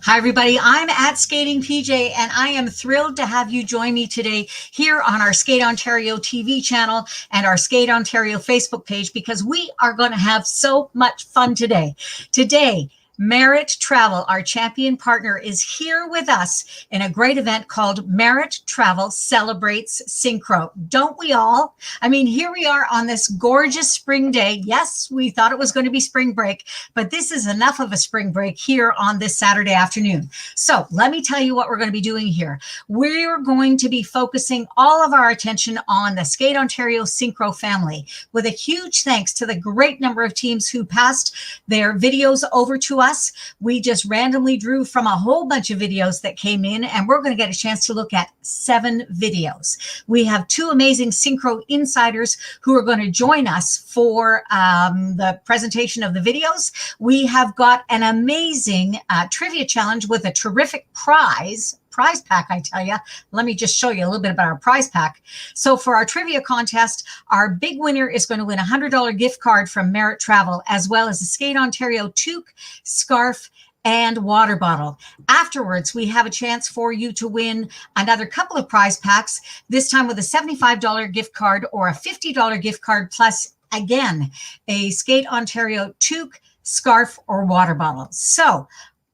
Hi, everybody. I'm at Skating PJ, and I am thrilled to have you join me today here on our Skate Ontario TV channel and our Skate Ontario Facebook page because we are going to have so much fun today. Today, Merit Travel, our champion partner, is here with us in a great event called Merit Travel Celebrates Synchro. Don't we all? I mean, here we are on this gorgeous spring day. Yes, we thought it was going to be spring break, but this is enough of a spring break here on this Saturday afternoon. So let me tell you what we're going to be doing here. We're going to be focusing all of our attention on the Skate Ontario Synchro family with a huge thanks to the great number of teams who passed their videos over to us. We just randomly drew from a whole bunch of videos that came in, and we're going to get a chance to look at 7 videos. We have 2 amazing Synchro insiders who are going to join us for the presentation of the videos. We have got an amazing trivia challenge with a terrific prize pack, I tell you. Let me just show you a little bit about our prize pack. So for our trivia contest, our big winner is going to win a $100 gift card from Merit Travel, as well as a Skate Ontario toque, scarf, and water bottle. Afterwards, we have a chance for you to win another couple of prize packs, this time with a $75 gift card or a $50 gift card, plus, again, a Skate Ontario toque, scarf, or water bottle. So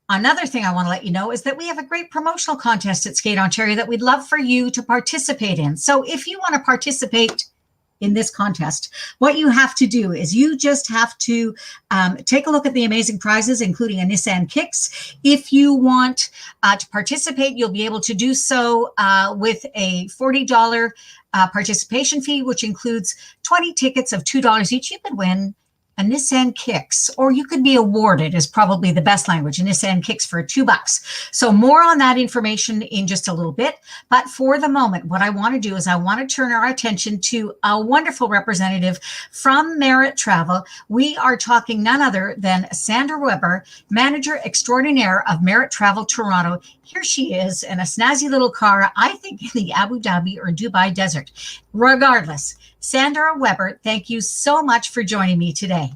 another thing I want to let you know is that we have a great promotional contest at Skate Ontario that we'd love for you to participate in. So if you want to participate in this contest, what you have to do is you just have to take a look at the amazing prizes, including a Nissan Kicks. If you want to participate, you'll be able to do so with a $40 participation fee, which includes 20 tickets of $2 each. You could win a Nissan Kicks, or you could be awarded, is probably the best language, a Nissan Kicks for $2. So more on that information in just a little bit. But for the moment, what I want to do is I want to turn our attention to a wonderful representative from Merit Travel. We are talking none other than Sandra Weber, Manager Extraordinaire of Merit Travel Toronto. Here she is in a snazzy little car, I think in the Abu Dhabi or Dubai desert. Regardless, Sandra Weber, thank you so much for joining me today.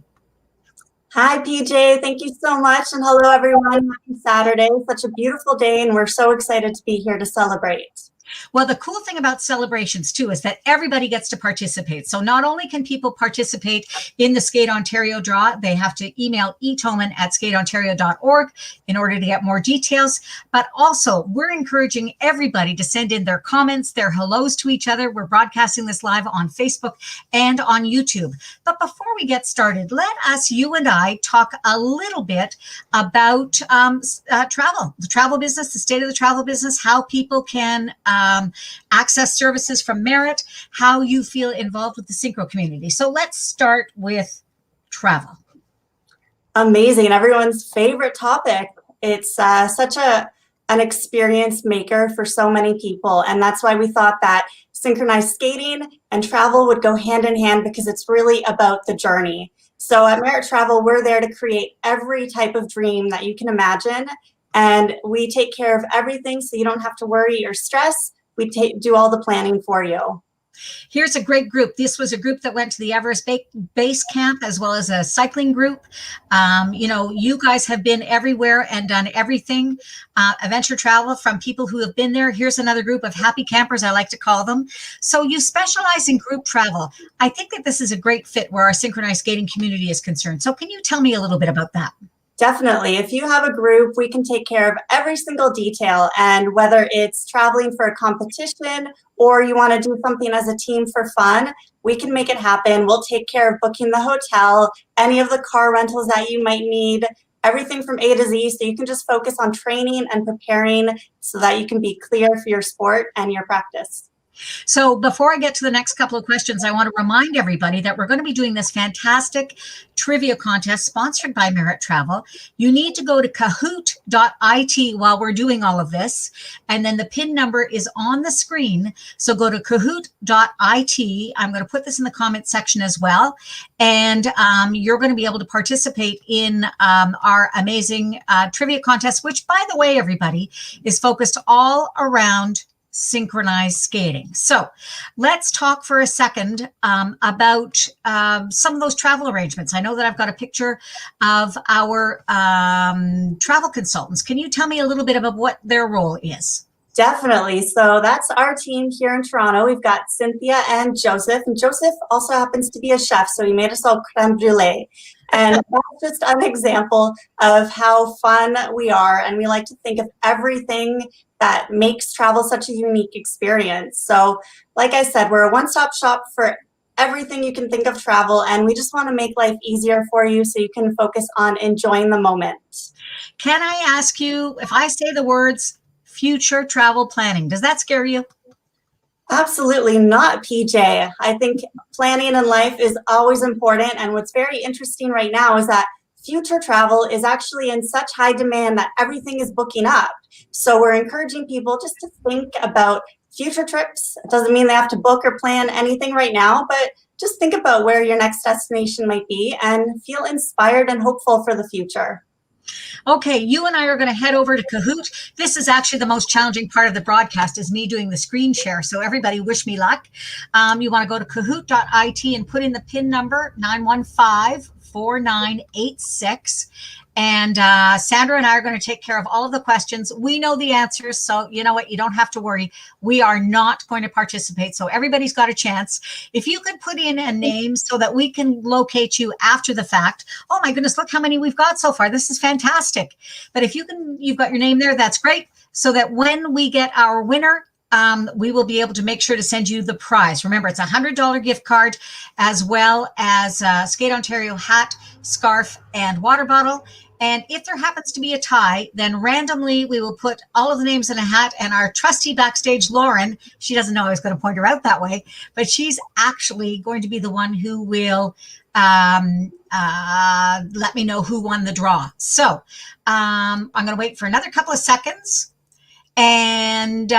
Hi, PJ. Thank you so much. And hello, everyone. Happy Saturday. Such a beautiful day, and we're so excited to be here to celebrate. Well, the cool thing about celebrations, too, is that everybody gets to participate. So not only can people participate in the Skate Ontario draw, they have to email etoman@skateontario.org in order to get more details. But also, we're encouraging everybody to send in their comments, their hellos to each other. We're broadcasting this live on Facebook and on YouTube. But before we get started, let us, you and I, talk a little bit about travel, the travel business, the state of the travel business, how people can access services from Merit, how you feel involved with the Synchro community. So let's start with travel. Amazing. Everyone's favorite topic. It's such an experience maker for so many people. And that's why we thought that synchronized skating and travel would go hand in hand, because it's really about the journey. So at Merit Travel, we're there to create every type of dream that you can imagine. And we take care of everything so you don't have to worry or stress. We do all the planning for you. Here's a great group. This was a group that went to the Everest Base Camp, as well as a cycling group. You guys have been everywhere and done everything. Adventure travel from people who have been there. Here's another group of happy campers, I like to call them. So you specialize in group travel. I think that this is a great fit where our synchronized skating community is concerned. So can you tell me a little bit about that? Definitely. If you have a group, we can take care of every single detail. And whether it's traveling for a competition or you want to do something as a team for fun, we can make it happen. We'll take care of booking the hotel, any of the car rentals that you might need, everything from A to Z. So you can just focus on training and preparing so that you can be clear for your sport and your practice. So before I get to the next couple of questions, I want to remind everybody that we're going to be doing this fantastic trivia contest sponsored by Merit Travel. You need to go to Kahoot.it while we're doing all of this. And then the PIN number is on the screen. So go to Kahoot.it. I'm going to put this in the comment section as well. And you're going to be able to participate in our amazing trivia contest, which, by the way, everybody, is focused all around synchronized skating. So let's talk for a second about some of those travel arrangements. I know that I've got a picture of our travel consultants. Can you tell me a little bit about what their role is? Definitely. So that's our team here in Toronto. We've got Cynthia and Joseph. And Joseph also happens to be a chef, so he made us all creme brulee. And that's just an example of how fun we are. And we like to think of everything that makes travel such a unique experience. So like I said, we're a one-stop shop for everything you can think of travel. And we just want to make life easier for you so you can focus on enjoying the moment. Can I ask you, if I say the words future travel planning, does that scare you? Absolutely not, PJ. I think planning in life is always important. And what's very interesting right now is that future travel is actually in such high demand that everything is booking up. So we're encouraging people just to think about future trips. It doesn't mean they have to book or plan anything right now, but just think about where your next destination might be and feel inspired and hopeful for the future. Okay, you and I are going to head over to Kahoot. This is actually the most challenging part of the broadcast is me doing the screen share. So everybody wish me luck. You want to go to kahoot.it and put in the PIN number 915-4986. And Sandra and I are going to take care of all of the questions. We know the answers. So you know what? You don't have to worry. We are not going to participate. So everybody's got a chance. If you could put in a name so that we can locate you after the fact. Oh my goodness, look how many we've got so far. This is fantastic. But if you've got your name there, that's great. So that when we get our winner, we will be able to make sure to send you the prize. Remember, it's a $100 gift card as well as a Skate Ontario hat, scarf, and water bottle. And if there happens to be a tie, then randomly we will put all of the names in a hat, and our trusty backstage, Lauren, she doesn't know I was going to point her out that way, but she's actually going to be the one who will let me know who won the draw. So I'm going to wait for another couple of seconds. And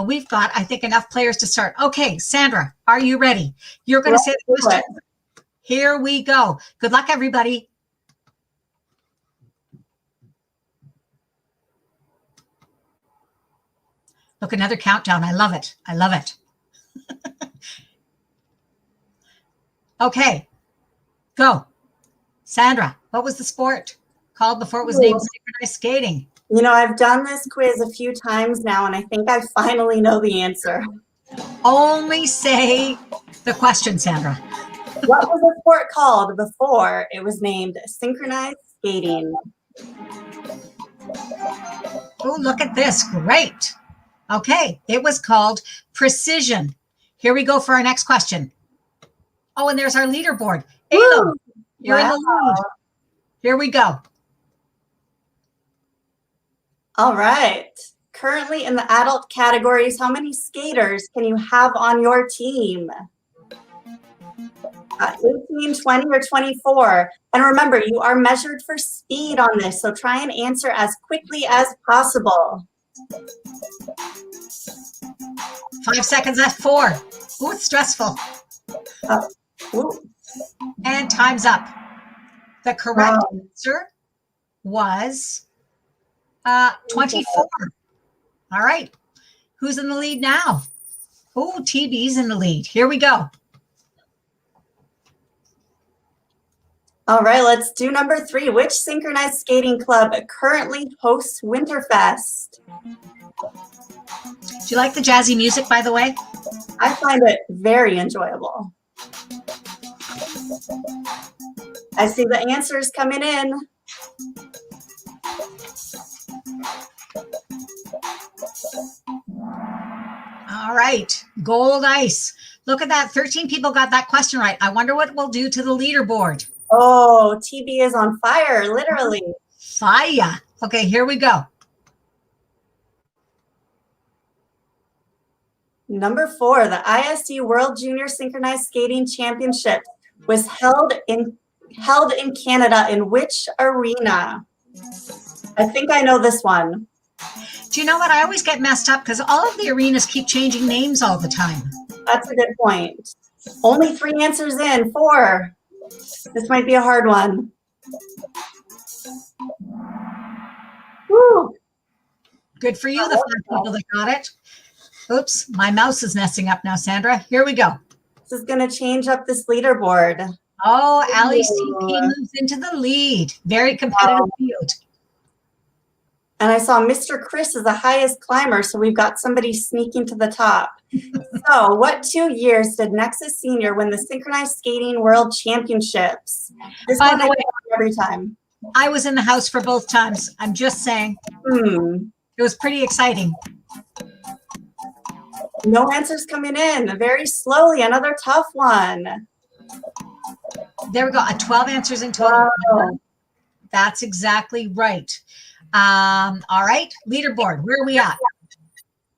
we've got, I think, enough players to start. Okay, Sandra, are you ready? You're going to say the question. Here we go. Good luck, everybody. Look, another countdown. I love it. I love it. Okay, go. Sandra, what was the sport called before it was named synchronized skating? You know, I've done this quiz a few times now, and I think I finally know the answer. Only say the question, Sandra. What was the sport called before it was named synchronized skating? Oh, look at this. Great. Okay, it was called precision. Here we go for our next question. Oh, and there's our leaderboard. Alo, you're in the lead. Here we go. All right. Currently in the adult categories, how many skaters can you have on your team? 18, 20, or 24. And remember, you are measured for speed on this, so try and answer as quickly as possible. 5 seconds left. 4. Ooh, it's stressful. And time's up. The correct answer was 24. All right. Who's in the lead now? Oh, TB's in the lead. Here we go. All right, let's do number 3. Which synchronized skating club currently hosts Winterfest? Do you like the jazzy music, by the way? I find it very enjoyable. I see the answers coming in. All right, gold ice. Look at that. 13 people got that question right. I wonder what we'll do to the leaderboard. Oh, TB is on fire, literally. Fire. Okay, here we go. Number 4, the ISU World Junior Synchronized Skating Championship was held in Canada in which arena? I think I know this one. Do you know what? I always get messed up because all of the arenas keep changing names all the time. That's a good point. Only 3 answers in. 4. This might be a hard one. Woo. Good for you, the 5 people that got it. Oops, my mouse is messing up now, Sandra. Here we go. This is going to change up this leaderboard. Oh, Allie CP Ooh. moves into the lead. Very competitive field. And I saw Mr. Chris is the highest climber, so we've got somebody sneaking to the top. So what 2 years did Nexus Senior win the Synchronized Skating World Championships? This By one the I way, get every time. I was in the house for both times. I'm just saying. It was pretty exciting. No answers coming in. Very slowly. Another tough one. There we go. 12 answers in total. Wow. That's exactly right. All right. Leaderboard. Where are we at?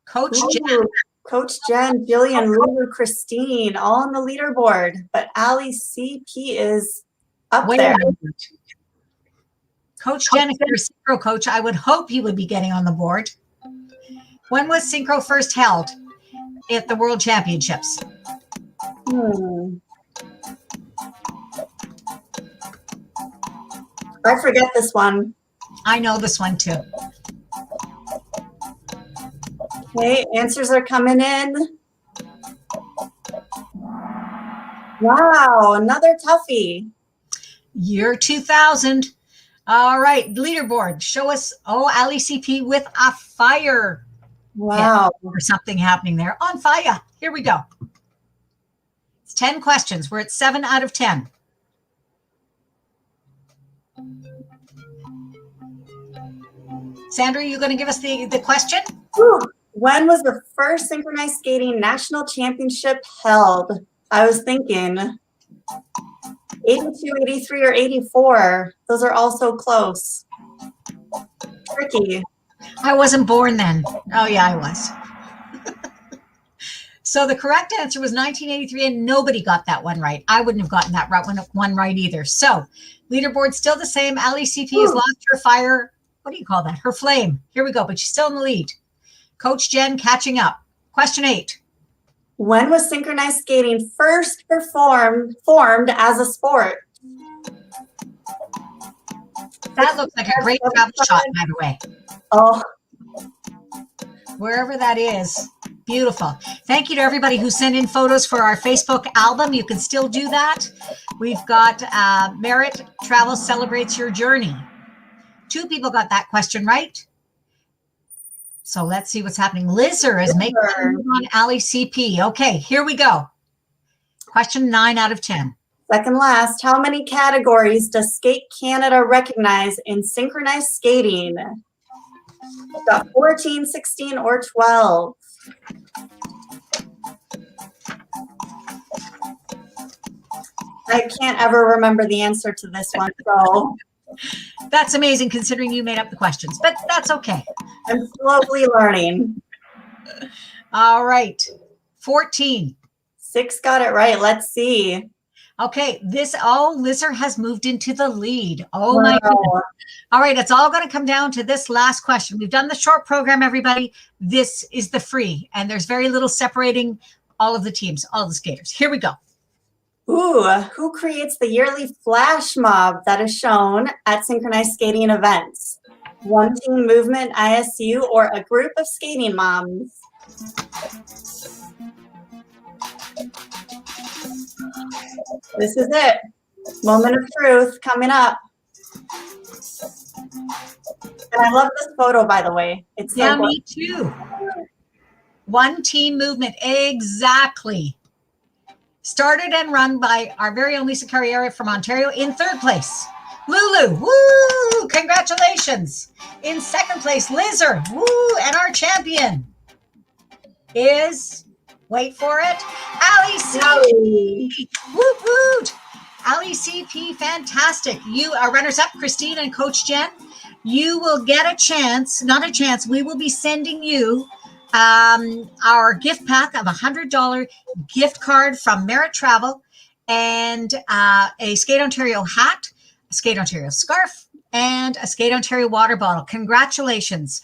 Coach Jen. Coach Jen, Jillian, Lulu, Christine, all on the leaderboard. But Allie CP is up there. Coach Jen, if you're a Synchro coach, I would hope you would be getting on the board. When was Synchro first held at the World Championships? I forget this one. I know this one too. Okay, answers are coming in. Wow, another toughie. Year 2000. All right, leaderboard. Show us, Allie CP with a fire. Wow. Or something happening there. On fire. Here we go. It's 10 questions. We're at 7 out of 10. Sandra, you going to give us the question? Ooh. When was the first Synchronized Skating National Championship held? I was thinking 82, 83, or 84. Those are all so close. Tricky. I wasn't born then. Oh, yeah, I was. So the correct answer was 1983, and nobody got that one right. I wouldn't have gotten that one right either. So leaderboard still the same. Allie CP has lost her fire. What do you call that? Her flame. Here we go, but she's still in the lead. Coach Jen catching up. Question 8. When was synchronized skating first formed as a sport? That looks like a great travel shot, by the way. Oh. Wherever that is. Beautiful. Thank you to everybody who sent in photos for our Facebook album. You can still do that. We've got Merit Travel Celebrates Your Journey. 2 people got that question right. So let's see what's happening. Lizzer is making a move on Allie CP. Okay, here we go. Question 9 out of 10. Second last, how many categories does Skate Canada recognize in synchronized skating? We've got 14, 16, or 12. I can't ever remember the answer to this one, so. That's amazing considering you made up the questions, but that's okay. I'm slowly learning. All right. 14. 6 got it right. Let's see. Okay. Lizzer has moved into the lead. Oh, my goodness. All right. It's all going to come down to this last question. We've done the short program, everybody. This is the free, and there's very little separating all of the teams, all the skaters. Here we go. Ooh, who creates the yearly flash mob that is shown at synchronized skating events? One Team Movement, ISU, or a group of skating moms? This is it. Moment of truth coming up. And I love this photo, by the way. It's so cool. Me too. One Team Movement. Exactly. Started and run by our very own Lisa Carriera from Ontario in 3rd place. Lulu, woo! Congratulations. In 2nd place, Lizzer, woo! And our champion is, wait for it, Allie CP. Woot woot! Allie CP, fantastic. You are runners-up, Christine and Coach Jen. You will get a chance, not a chance, we will be sending you our gift pack of $100 gift card from Merit Travel and a Skate Ontario hat, a Skate Ontario scarf, and a Skate Ontario water bottle. Congratulations.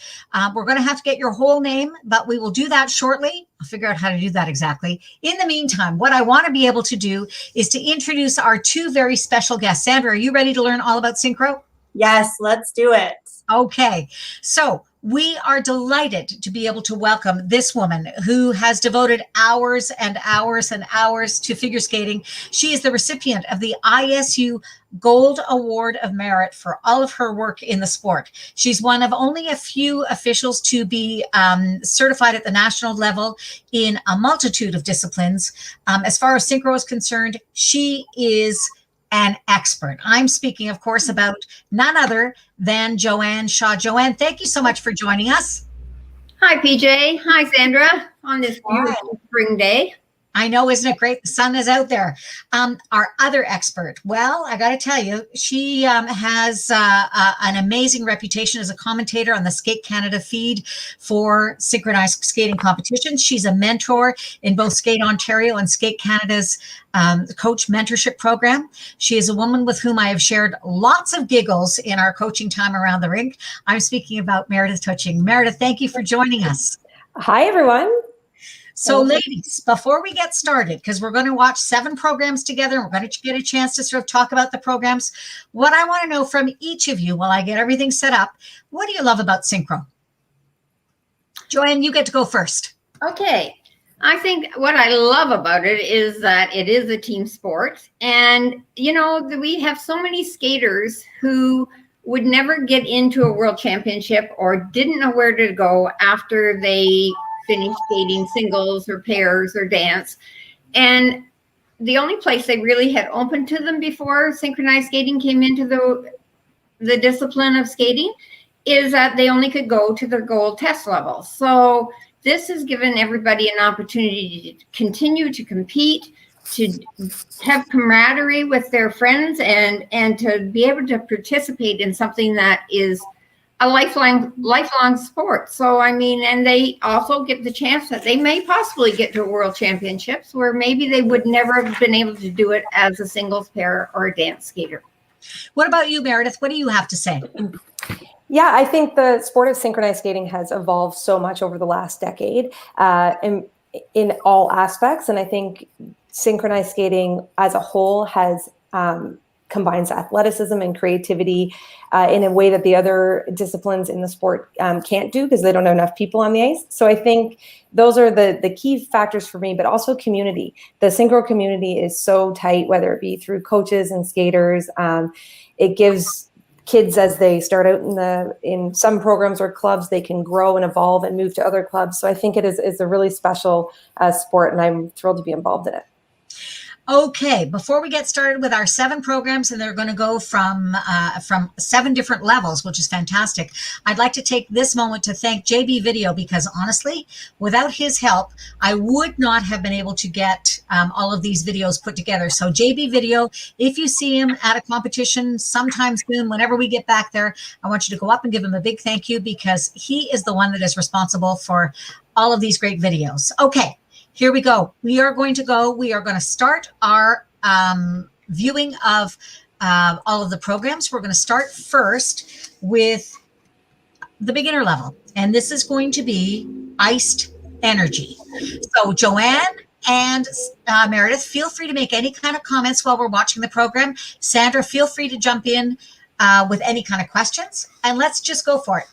We're going to have to get your whole name, but we will do that shortly. I'll figure out how to do that exactly. In the meantime, what I want to be able to do is to introduce our 2 very special guests. Sandra, are you ready to learn all about Synchro? Yes, let's do it. Okay. So We are delighted to be able to welcome this woman who has devoted hours and hours and hours to figure skating. She is the recipient of the ISU Gold Award of Merit for all of her work in the sport. She's one of only a few officials to be certified at the national level in a multitude of disciplines. As far as synchro is concerned, she is an expert. I'm speaking, of course, about none other than Joanne Shaw. Joanne, thank you so much for joining us. Hi, PJ. Hi, Sandra, on this beautiful spring day. I know, isn't it great? The sun is out there. Our other expert, well, I got to tell you, she has an amazing reputation as a commentator on the Skate Canada feed for synchronized skating competitions. She's a mentor in both Skate Ontario and Skate Canada's coach mentorship program. She is a woman with whom I have shared lots of giggles in our coaching time around the rink. I'm speaking about Meredith Touching. Meredith, thank you for joining us. Hi, everyone. So ladies, before we get started, because we're going to watch 7 programs together, and we're going to get a chance to sort of talk about the programs. What I want to know from each of you while I get everything set up, what do you love about synchro? Joanne, you get to go first. Okay. I think what I love about it is that it is a team sport. And, you know, we have so many skaters who would never get into a world championship or didn't know where to go after they finished skating singles or pairs or dance. And the only place they really had open to them before synchronized skating came into the discipline of skating is that they only could go to their gold test level. So this has given everybody an opportunity to continue to compete, to have camaraderie with their friends, and to be able to participate in something that is a lifelong sport. So, I mean, and they also get the chance that they may possibly get to world championships where maybe they would never have been able to do it as a singles pair or a dance skater. What about you, Meredith? What do you have to say? Yeah, I think the sport of synchronized skating has evolved so much over the last decade in all aspects. And I think synchronized skating as a whole has combines athleticism and creativity in a way that the other disciplines in the sport can't do because they don't have enough people on the ice. So I think those are the key factors for me, but also community. The synchro community is so tight, whether it be through coaches and skaters. It gives kids, as they start out in some programs or clubs, they can grow and evolve and move to other clubs. So I think it is a really special sport, and I'm thrilled to be involved in it. Okay, before we get started with our 7 programs, and they're going to go from 7 different levels, which is fantastic, I'd like to take this moment to thank JB Video, because honestly, without his help, I would not have been able to get all of these videos put together. So JB Video, if you see him at a competition sometime soon, whenever we get back there, I want you to go up and give him a big thank you, because he is the one that is responsible for all of these great videos. Okay. Here we go. We are going to start our viewing of all of the programs. We're going to start first with the beginner level. And this is going to be iced energy. So Joanne and Meredith, feel free to make any kind of comments while we're watching the program. Sandra, feel free to jump in with any kind of questions. And let's just go for it.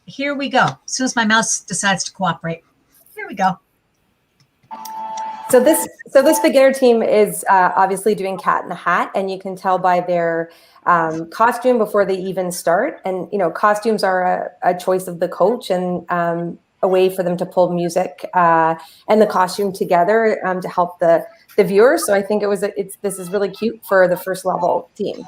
Here we go. As soon as my mouse decides to cooperate. Here we go. So this beginner team is obviously doing cat in the hat, and you can tell by their costume before they even start. And costumes are a choice of the coach and a way for them to pull music and the costume together to help the viewers. So I think this is really cute for the first level team.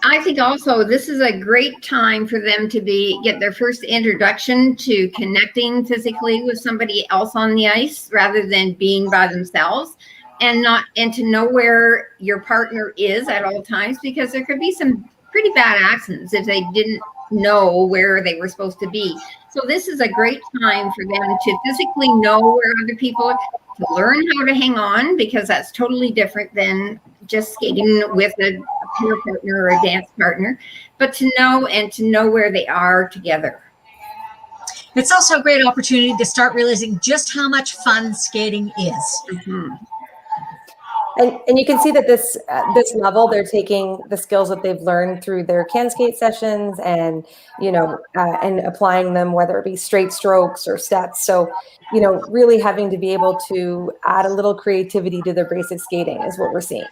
I think also this is a great time for them to get their first introduction to connecting physically with somebody else on the ice rather than being by themselves, and to know where your partner is at all times, because there could be some pretty bad accidents if they didn't know where they were supposed to be. So this is a great time for them to physically know where other people are, to learn how to hang on, because that's totally different than just skating with a peer partner or a dance partner, but to know where they are together. It's also a great opportunity to start realizing just how much fun skating is. Mm-hmm. And you can see that this level, they're taking the skills that they've learned through their can skate sessions and, and applying them, whether it be straight strokes or steps. So, really having to be able to add a little creativity to their basic skating is what we're seeing.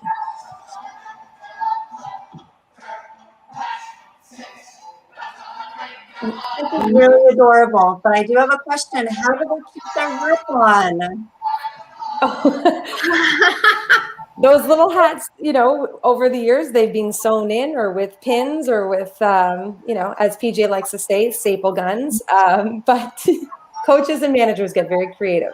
This is really adorable, but I do have a question. How do they keep their grip on? Those little hats, over the years, they've been sewn in or with pins or with, as PJ likes to say, staple guns. But coaches and managers get very creative.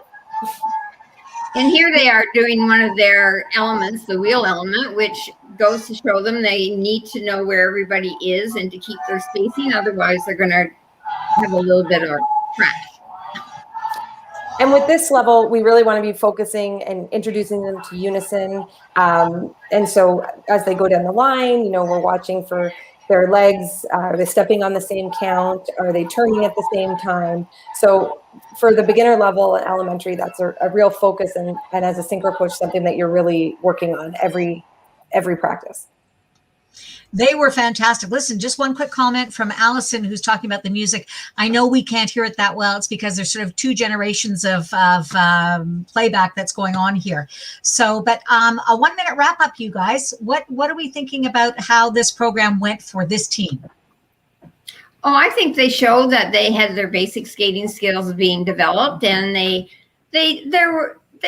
And here they are doing one of their elements, the wheel element, which goes to show them they need to know where everybody is and to keep their spacing. Otherwise, they're going to have a little bit of crash. And with this level, we really want to be focusing and introducing them to unison. And so as they go down the line, we're watching for their legs. Are they stepping on the same count? Are they turning at the same time? So for the beginner level and elementary, that's a real focus. And as a synchro coach, something that you're really working on every practice. They were fantastic. Listen, just one quick comment from Allison, who's talking about the music. I know we can't hear it that well. It's because there's sort of two generations of playback that's going on here. So, but a 1 minute wrap up, you guys. What are we thinking about how this program went for this team? Oh, I think they showed that they had their basic skating skills being developed, and they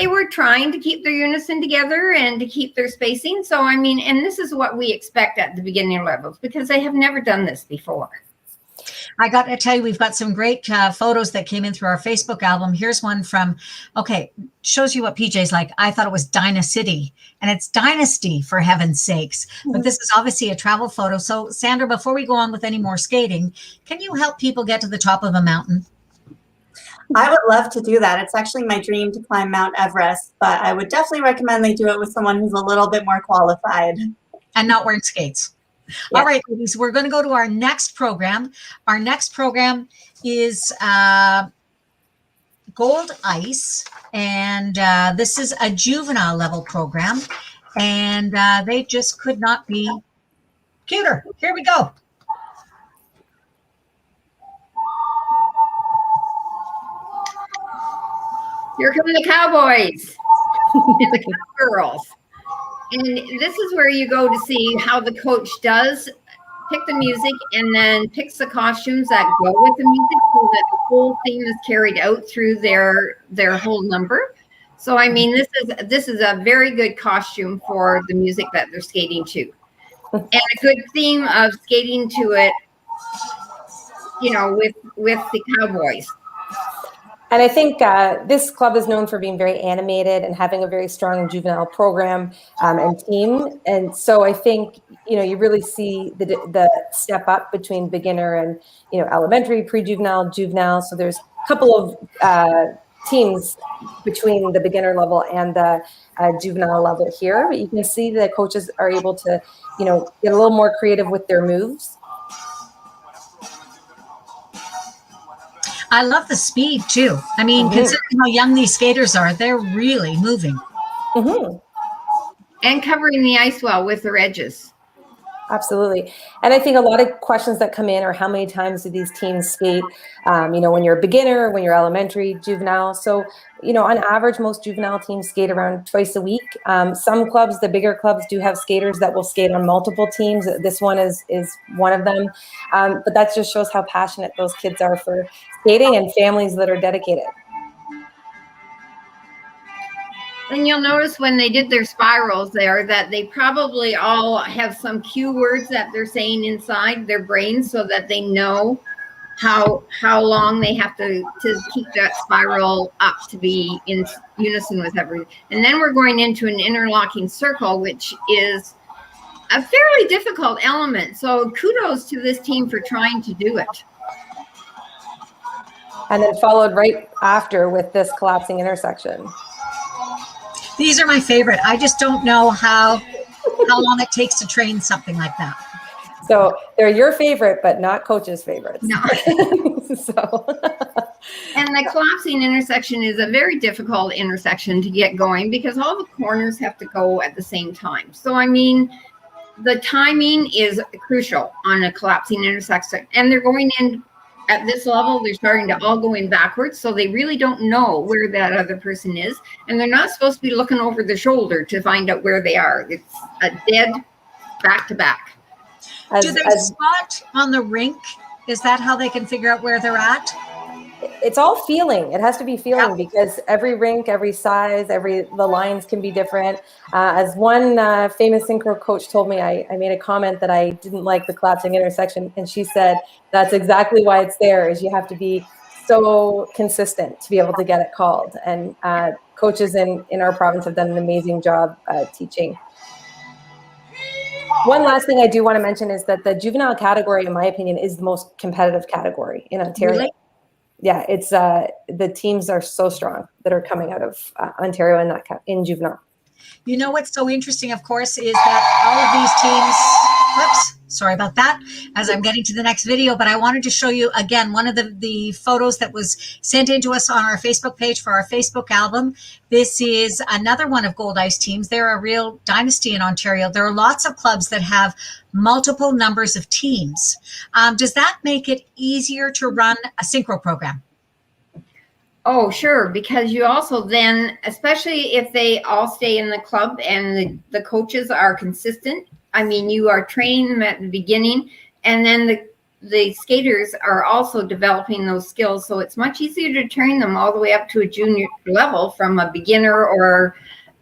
were trying to keep their unison together and to keep their spacing. So, I mean, and this is what we expect at the beginning levels because they have never done this before. I got to tell you, we've got some great photos that came in through our Facebook album. Here's one from, shows you what PJ's like. I thought it was Dynacity, and it's Dynasty, for heaven's sakes. But this is obviously a travel photo. So, Sandra, before we go on with any more skating, can you help people get to the top of a mountain? I would love to do that. It's actually my dream to climb Mount Everest, but I would definitely recommend they do it with someone who's a little bit more qualified. And not wearing skates. Yeah. All right, ladies, we're going to go to our next program. Our next program is Gold Ice, and this is a juvenile level program, and they just could not be cuter. Here we go. Here come the cowboys and the cowgirls. And this is where you go to see how the coach does pick the music and then picks the costumes that go with the music so that the whole theme is carried out through their whole number. So, I mean, this is a very good costume for the music that they're skating to. And a good theme of skating to it, with the cowboys. And I think this club is known for being very animated and having a very strong juvenile program and team. And so I think, you really see the step up between beginner and, elementary, pre-juvenile, juvenile. So there's a couple of teams between the beginner level and the juvenile level here. But you can see that coaches are able to, get a little more creative with their moves. I love the speed too. I mean, considering how young these skaters are, they're really moving. And covering the ice well with their edges. Absolutely. And I think a lot of questions that come in are how many times do these teams skate, when you're a beginner, when you're elementary, juvenile. So, on average, most juvenile teams skate around twice a week. Some clubs, the bigger clubs, do have skaters that will skate on multiple teams. This one is one of them. But that just shows how passionate those kids are for skating and families that are dedicated. And you'll notice when they did their spirals there that they probably all have some cue words that they're saying inside their brains so that they know how long they have to keep that spiral up to be in unison with everything. And then we're going into an interlocking circle, which is a fairly difficult element. So kudos to this team for trying to do it. And then followed right after with this collapsing intersection. These are my favorite. I just don't know how long it takes to train something like that. So they're your favorite, but not coach's favorites. No. So. And And the collapsing intersection is a very difficult intersection to get going because all the corners have to go at the same time. So, I mean, the timing is crucial on a collapsing intersection. And they're going in at this level, they're starting to all go in backwards. So they really don't know where that other person is. And they're not supposed to be looking over the shoulder to find out where they are. It's a dead back to back. Do they spot on the rink? Is that how they can figure out where they're at? It's all feeling. It has to be feeling because every rink, every size, the lines can be different. As one famous synchro coach told me, I made a comment that I didn't like the collapsing intersection, and she said that's exactly why it's there. Is you have to be so consistent to be able to get it called. And coaches in our province have done an amazing job teaching. One last thing I do want to mention is that the juvenile category, in my opinion, is the most competitive category in Ontario. Really? Yeah, it's the teams are so strong that are coming out of Ontario in juvenile. You know what's so interesting, of course, is that all of these teams, whoops, sorry about that, as I'm getting to the next video, but I wanted to show you again one of the photos that was sent in to us on our Facebook page for our Facebook album. This is another one of Gold Ice teams. They're a real dynasty in Ontario. There are lots of clubs that have multiple numbers of teams. Does that make it easier to run a synchro program? Oh, sure, because you also then, especially if they all stay in the club and the coaches are consistent, I mean, you are training them at the beginning, and then the skaters are also developing those skills, so it's much easier to train them all the way up to a junior level from a beginner or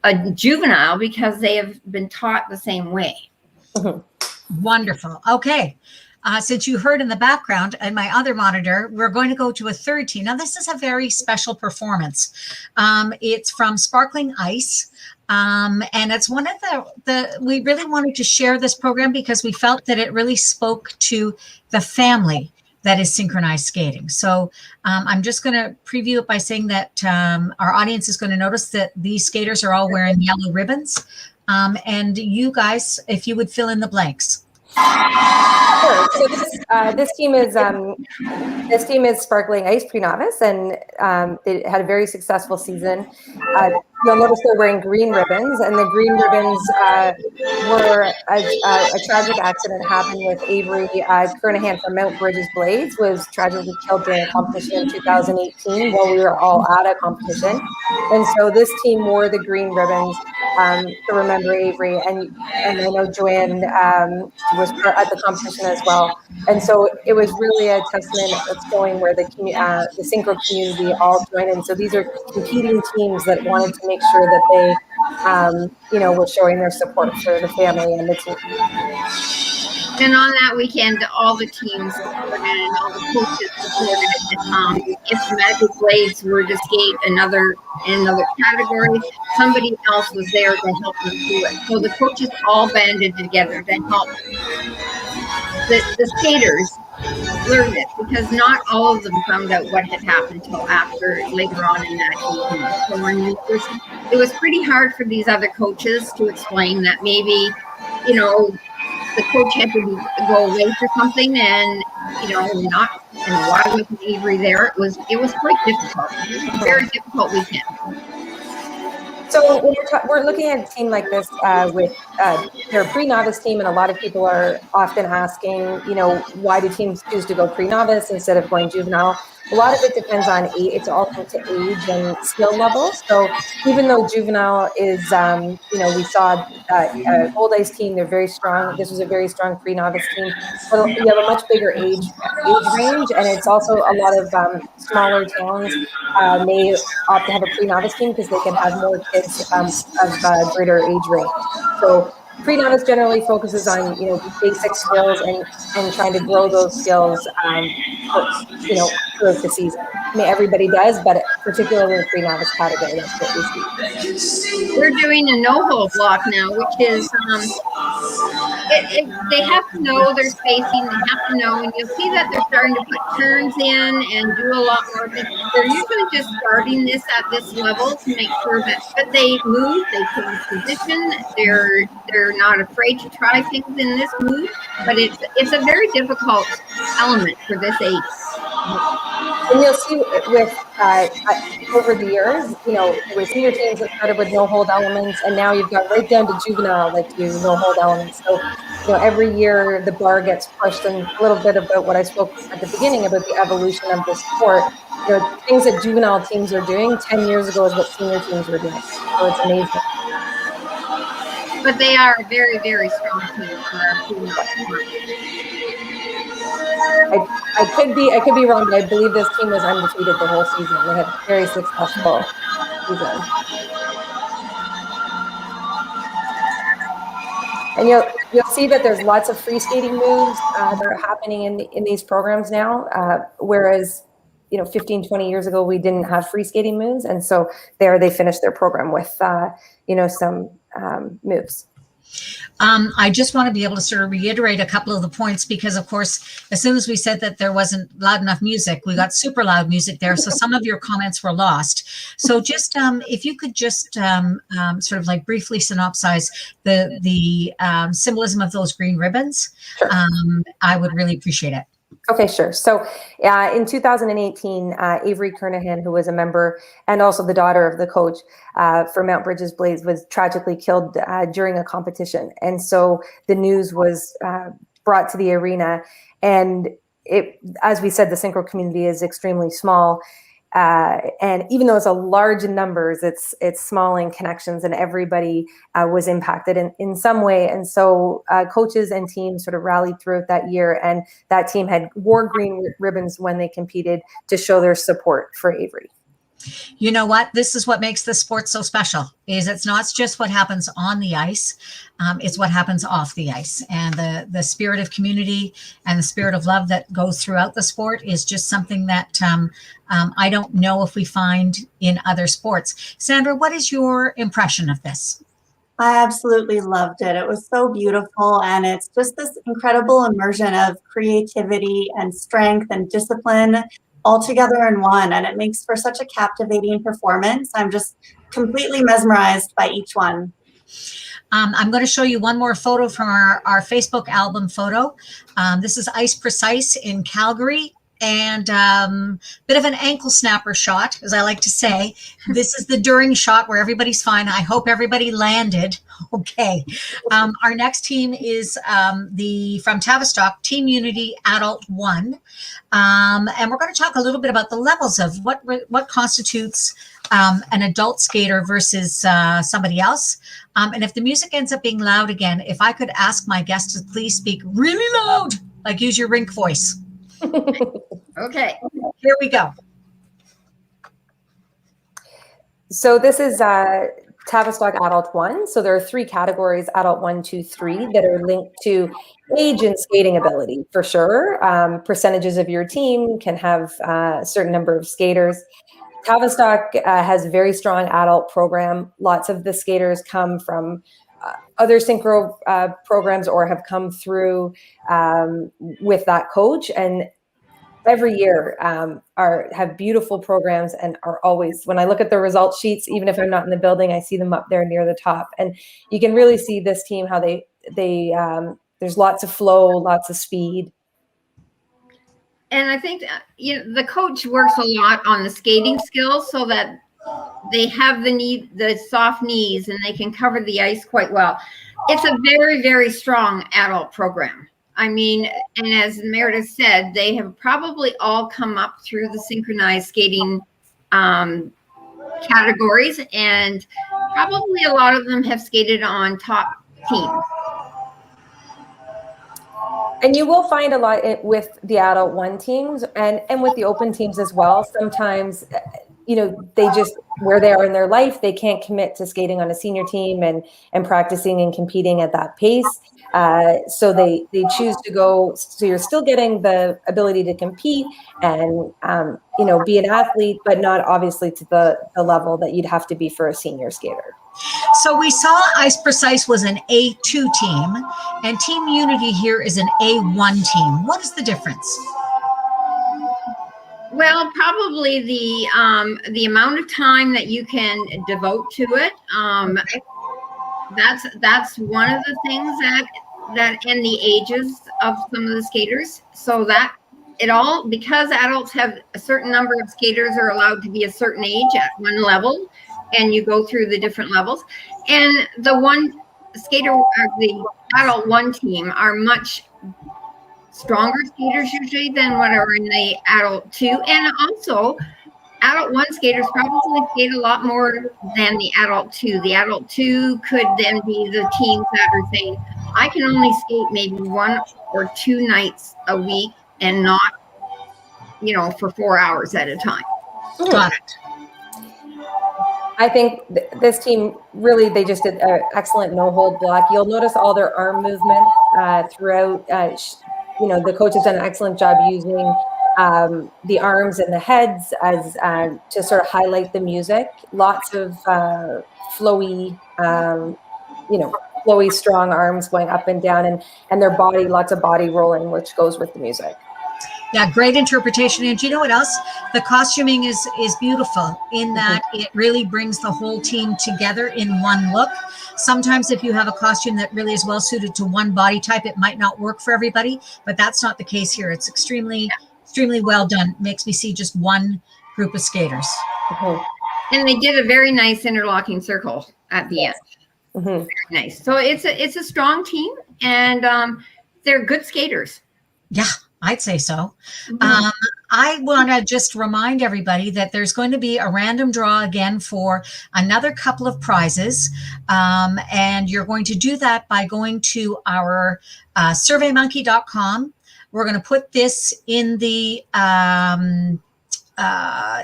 a juvenile because they have been taught the same way. Wonderful. Okay. Since you heard in the background and my other monitor, we're going to go to a third team. Now, this is a very special performance. It's from Sparkling Ice. And it's one of we really wanted to share this program because we felt that it really spoke to the family that is synchronized skating. So I'm just going to preview it by saying that our audience is going to notice that these skaters are all wearing yellow ribbons. And you guys, if you would fill in the blanks. Sure. So this team is Sparkling Ice Pre-Novice, and they had a very successful season. You'll notice they're wearing green ribbons, and the green ribbons were a tragic accident happened with Avery Kernahan from Mount Bridges Blades was tragically killed during a competition in 2018 while we were all at a competition. And so this team wore the green ribbons to remember Avery, and I know Joanne was at the competition as well. And so it was really a testament of showing where the synchro community all joined in. So these are competing teams that wanted to make sure that they, were showing their support for the family and the team. And on that weekend, all the teams supported and all the coaches supported. If the Magic Blades were to skate in another category, somebody else was there to help them do it. So the coaches all banded together to help the skaters learn it, because not all of them found out what had happened until later on in that evening. So I mean, it was pretty hard for these other coaches to explain that maybe, the coach had to go away for something, and not, and why wasn't Avery there? It was quite difficult. It was a very difficult weekend. So when we're looking at a team like this with their pre-novice team, and a lot of people are often asking, why do teams choose to go pre-novice instead of going juvenile? A lot of it depends on age. It's all linked to age and skill level. So even though juvenile is, we saw a Gold Ice team, they're very strong. This was a very strong pre-novice team. But you have a much bigger age range, and it's also a lot of smaller towns may opt to have a pre-novice team because they can have more kids of greater age range. So pre-novice generally focuses on basic skills and trying to grow those skills throughout the season. I mean, everybody does, but particularly in the pre-novice category, that's what we see. We're doing a no-hole block now, which is they have to know their spacing. They have to know, and you'll see that they're starting to put turns in and do a lot more. They're usually just starting this at this level to make sure that they move, they change position. They're not afraid to try things in this move, but it's a very difficult element for this age. And you'll see with over the years, you know, with senior teams that started with no hold elements, and now you've got right down to juvenile that do no hold elements. So, you know, every year the bar gets pushed, and a little bit about what I spoke at the beginning about the evolution of the sport. You know, things that juvenile teams are doing 10 years ago is what senior teams were doing. So it's amazing. But they are a very, very strong team for our female. I could be wrong, but I believe this team was undefeated the whole season. They had a very successful season. And you'll see that there's lots of free skating moves that are happening in these programs now, whereas, you know, 15, 20 years ago, we didn't have free skating moves. And so there they finished their program with, you know, some moves. I just want to be able to sort of reiterate a couple of the points because, of course, as soon as we said that there wasn't loud enough music, we got super loud music there. So some of your comments were lost. So just if you could just sort of like briefly synopsize the symbolism of those green ribbons, Sure. I would really appreciate it. Okay, sure. So in 2018, Avery Kernahan, who was a member and also the daughter of the coach for Mount Bridges Blaze, was tragically killed during a competition. And so the news was brought to the arena. And it, as we said, the Synchro community is extremely small. And even though it's a large in numbers, it's small in connections, and everybody was impacted in some way. And so coaches and teams sort of rallied throughout that year, and that team had wore green ribbons when they competed to show their support for Avery. You know what? This is what makes this sport so special, is it's not just what happens on the ice, it's what happens off the ice. And the spirit of community and the spirit of love that goes throughout the sport is just something that I don't know if we find in other sports. Sandra, what is your impression of this? I absolutely loved it. It was so beautiful, and it's just this incredible immersion of creativity and strength and discipline all together in one, and it makes for such a captivating performance. I'm just completely mesmerized by each one. I'm going to show you one more photo from our Facebook album photo. This is Ice Precise in Calgary. And bit of an ankle snapper shot, as I like to say. This is the during shot where everybody's fine. I hope everybody landed. Okay. Our next team is from Tavistock, Team Unity Adult 1. And we're going to talk a little bit about the levels of what constitutes an adult skater versus somebody else. And if the music ends up being loud again, if I could ask my guests to please speak really loud, like use your rink voice. Okay. Here we go. So this is Tavistock Adult 1. So there are 3 categories, Adult 1, 2, 3, that are linked to age and skating ability for sure. Percentages of your team can have a certain number of skaters. Tavistock has a very strong adult program. Lots of the skaters come from other Synchro programs or have come through with that coach, and every year have beautiful programs and are always, when I look at the result sheets, even if I'm not in the building, I see them up there near the top. And you can really see this team, how they there's lots of flow, lots of speed. And I think the coach works a lot on the skating skills so that they have the soft knees and they can cover the ice quite well. It's a very, very strong adult program. I mean, and as Meredith said, they have probably all come up through the synchronized skating categories, and probably a lot of them have skated on top teams. And you will find a lot with the Adult 1 teams and with the open teams as well. Sometimes, they just, where they are in their life, they can't commit to skating on a senior team and practicing and competing at that pace. So they choose to go, so you're still getting the ability to compete and, be an athlete, but not obviously to the level that you'd have to be for a senior skater. So we saw Ice Precise was an A2 team, and Team Unity here is an A1 team. What is the difference? Well, probably the amount of time that you can devote to it. That's one of the things that and the ages of some of the skaters. So that it all, because adults have a certain number of skaters are allowed to be a certain age at one level, and you go through the different levels. And the one skater, the adult one team are much stronger skaters usually than what are in the adult two. And also, adult one skaters probably skate a lot more than the adult two. The adult two could then be the teams that are saying, I can only skate maybe 1 or 2 nights a week and not, for 4 hours at a time. Got it. I think this team really, they just did an excellent no-hold block. You'll notice all their arm movement throughout. The coach has done an excellent job using the arms and the heads as to sort of highlight the music. Lots of flowy, strong arms going up and down, and their body, lots of body rolling, which goes with the music. Yeah, great interpretation. And you know what else? The costuming is beautiful in that it really brings the whole team together in one look. Sometimes if you have a costume that really is well suited to one body type, it might not work for everybody, but that's not the case here. It's extremely well done. Makes me see just one group of skaters. And they did a very nice interlocking circle at the end. Very nice. So it's a strong team, and they're good skaters. Yeah, I'd say so. I want to just remind everybody that there's going to be a random draw again for another couple of prizes. And you're going to do that by going to our surveymonkey.com. We're going to put this in the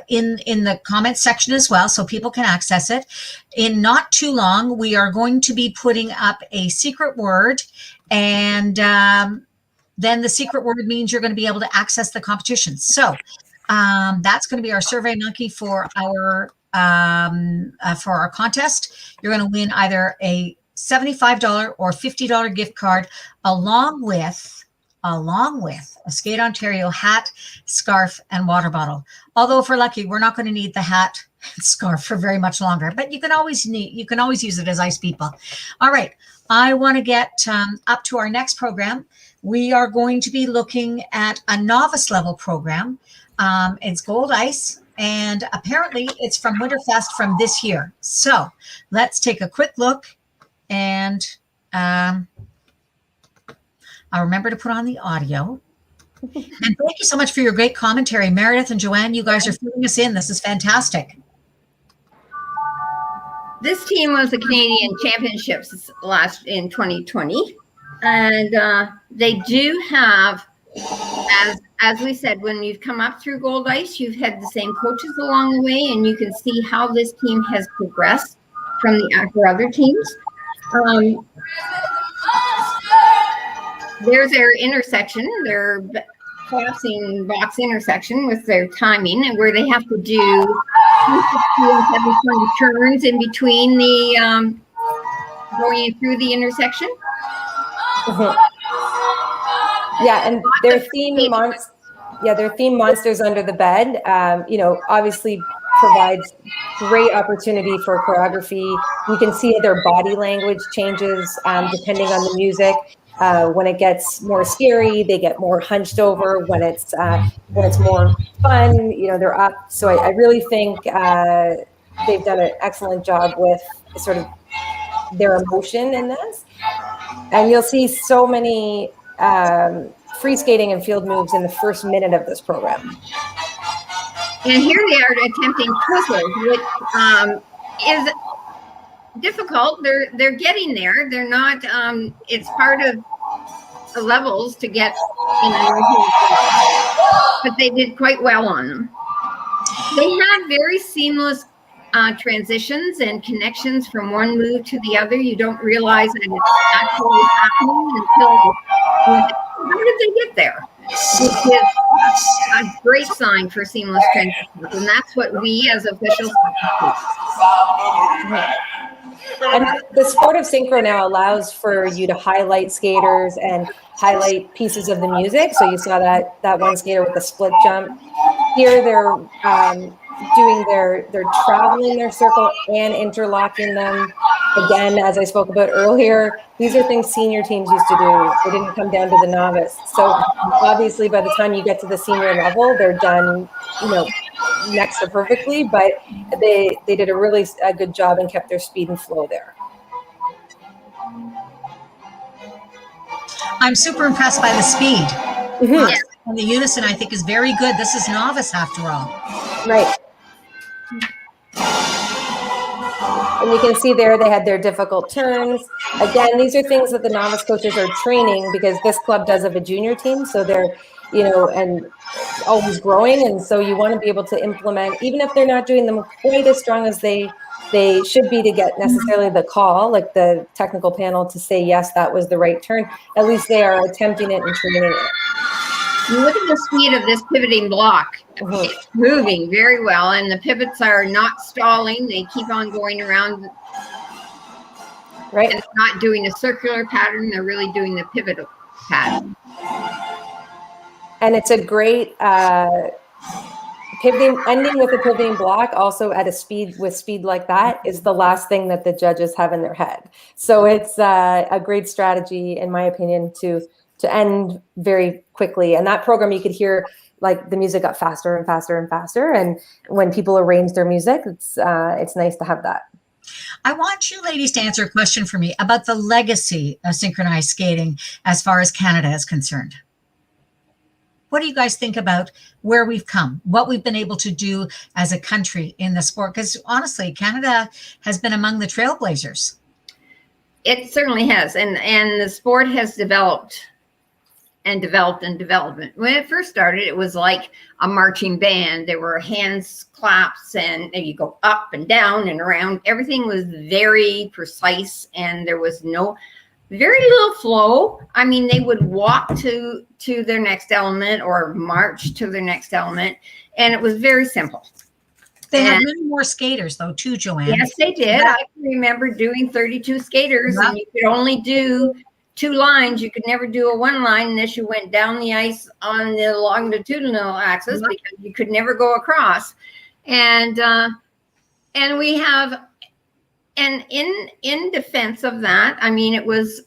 in the comments section as well, so people can access it. In not too long, we are going to be putting up a secret word, and then the secret word means you're going to be able to access the competition. So that's going to be our Survey Monkey for our contest. You're going to win either a $75 or $50 gift card, along with a Skate Ontario hat, scarf, and water bottle. Although if we're lucky, we're not going to need the hat and scarf for very much longer, but you can always use it as ice people. All right. I want to get up to our next program. We are going to be looking at a novice level program. It's Gold Ice, and apparently it's from Winterfest from this year. So let's take a quick look, and I'll remember to put on the audio. And thank you so much for your great commentary. Meredith and Joanne, you guys are filling us in. This is fantastic. This team was the Canadian Championships in 2020. And they do have, as we said, when you've come up through Gold Ice, you've had the same coaches along the way, and you can see how this team has progressed from the other teams. There's their intersection, their crossing box intersection with their timing, and where they have to do 360 and 720 turns in between the going through the intersection. Yeah, and their theme monsters under the bed, obviously provides great opportunity for choreography. You can see their body language changes depending on the music. When it gets more scary, they get more hunched over. When it's more fun, they're up. So I really think they've done an excellent job with sort of their emotion in this. And you'll see so many free skating and field moves in the first minute of this program. And here they are attempting twizzlers, which is difficult. They're getting there. They're not. It's part of the levels to get in but they did quite well on them. They have very seamless transitions and connections from one move to the other. You don't realize that it's actually happening until how did they get there? Which is a great sign for seamless transitions, and that's what we as officials do. And the sport of synchro now allows for you to highlight skaters and highlight pieces of the music. So you saw that one skater with the split jump. Here they're traveling their circle and interlocking them. Again, as I spoke about earlier, these are things senior teams used to do. They didn't come down to the novice. So obviously by the time you get to the senior level, they're done, next to perfectly, but they did a good job and kept their speed and flow there. I'm super impressed by the speed. Mm-hmm. And the unison, I think, is very good. This is novice after all. Right. And you can see there they had their difficult turns. Again, these are things that the novice coaches are training, because this club does have a junior team. So they're, and always growing. And so you want to be able to implement, even if they're not doing them quite as strong as they should be to get necessarily the call, like the technical panel to say, yes, that was the right turn. At least they are attempting it and training it. Look at the speed of this pivoting block. Mhm. It's moving very well, and the pivots are not stalling. They keep on going around. Right. And it's not doing a circular pattern. They're really doing the pivot pattern. And it's a great pivoting, ending with a pivoting block also at a speed like that is the last thing that the judges have in their head. So it's a great strategy, in my opinion, to end very quickly. And that program, you could hear like the music got faster and faster and faster. And when people arrange their music, it's nice to have that. I want you ladies to answer a question for me about the legacy of synchronized skating as far as Canada is concerned. What do you guys think about where we've come, what we've been able to do as a country in the sport? Because honestly, Canada has been among the trailblazers. It certainly has. And the sport has developed and developed and development. When it first started, it was like a marching band. There were hands, claps, and you go up and down and around. Everything was very precise, and there was very little flow. I mean, they would walk to their next element or march to their next element, and it was very simple. They had many more skaters, though, too, Joanne. Yes, they did. I can remember doing 32 skaters, and you could only do 2 lines. You could never do a 1 line unless you went down the ice on the longitudinal axis, because you could never go across. And we have, and in defense of that, I mean, it was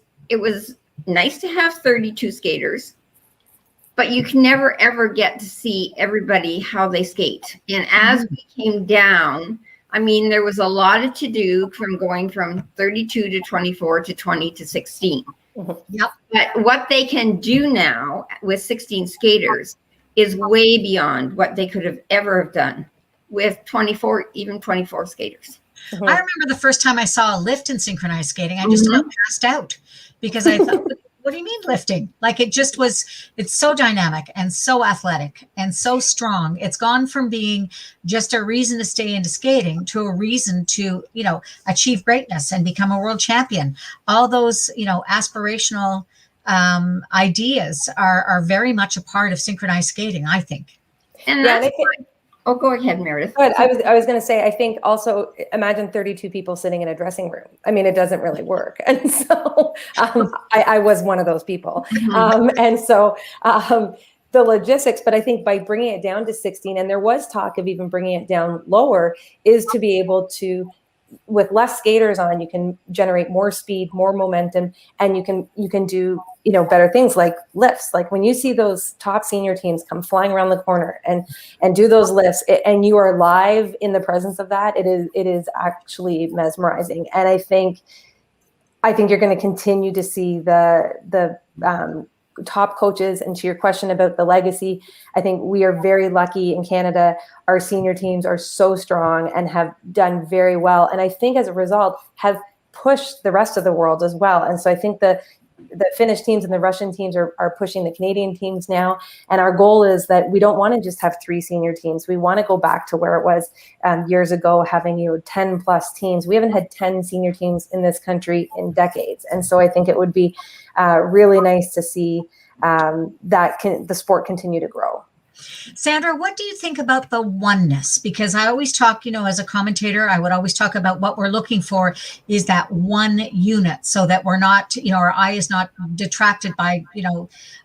nice to have 32 skaters, but you can never ever get to see everybody how they skate. And as we came down, I mean, there was a lot to do from going from 32 to 24 to 20 to 16. Yep. But what they can do now with 16 skaters is way beyond what they could have ever have done with 24 skaters. I remember the first time I saw a lift in synchronized skating, I just about passed out, because I thought, what do you mean lifting? Like, it just was, it's so dynamic and so athletic and so strong. It's gone from being just a reason to stay into skating to a reason to, achieve greatness and become a world champion. All those, aspirational ideas are very much a part of synchronized skating, I think. And that's oh, go ahead, Meredith. But I was going to say, I think also imagine 32 people sitting in a dressing room. I mean, it doesn't really work. And so I was one of those people. And so the logistics, but I think by bringing it down to 16, and there was talk of even bringing it down lower, is to be able to, with less skaters on, you can generate more speed, more momentum, and you can do, better things like lifts. Like when you see those top senior teams come flying around the corner and do those lifts, and you are live in the presence of that, it is actually mesmerizing. And I think you're going to continue to see the top coaches. And to your question about the legacy, I think we are very lucky in Canada. Our senior teams are so strong and have done very well. And I think as a result have pushed the rest of the world as well. And so I think the Finnish teams and the Russian teams are pushing the Canadian teams now. And our goal is that we don't want to just have 3 senior teams. We want to go back to where it was years ago, having 10 plus teams. We haven't had 10 senior teams in this country in decades. And so I think it would be really nice to see the sport continue to grow. Sandra, what do you think about the oneness? Because I always talk, as a commentator, I would always talk about what we're looking for is that one unit, so that we're not, our eye is not detracted by,